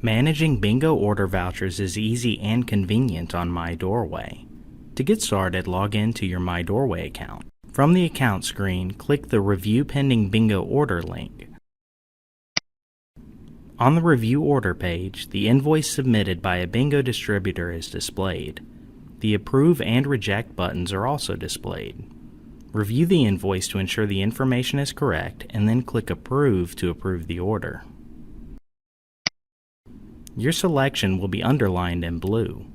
Managing bingo order vouchers is easy and convenient on MyDORWAY. To get started, log in to your MyDORWAY account. From the account screen, click the Review Pending Bingo Order link. On the Review Order page, the invoice submitted by a bingo distributor is displayed. The Approve and Reject buttons are also displayed. Review the invoice to ensure the information is correct, and then click Approve to approve the order. Your selection will be underlined in blue.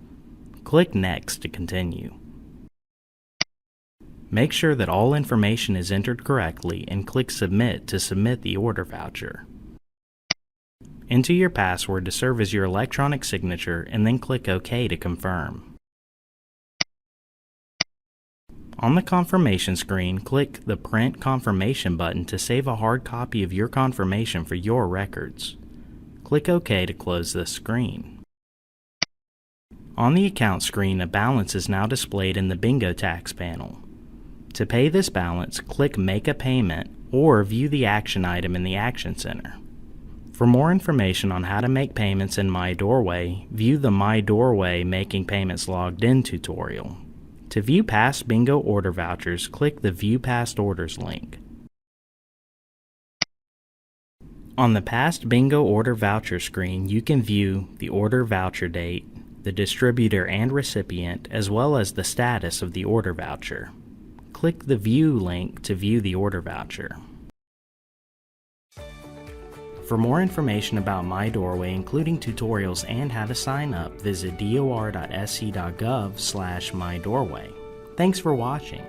Click Next to continue. Make sure that all information is entered correctly and click Submit to submit the order voucher. Enter your password to serve as your electronic signature and then click OK to confirm. On the confirmation screen, click the Print Confirmation button to save a hard copy of your confirmation for your records. Click OK to close this screen. On the account screen, a balance is now displayed in the Bingo Tax panel. To pay this balance, click Make a Payment or view the action item in the Action Center. For more information on how to make payments in MyDORWAY, view the MyDORWAY Making Payments Logged In tutorial. To view past bingo order vouchers, click the View Past Orders link. On the Past Bingo Order Voucher screen, you can view the order voucher date, the distributor and recipient, as well as the status of the order voucher. Click the View link to view the order voucher. For more information about MyDORWAY, including tutorials and how to sign up, visit dor.sc.gov/MyDORWAY. Thanks for watching.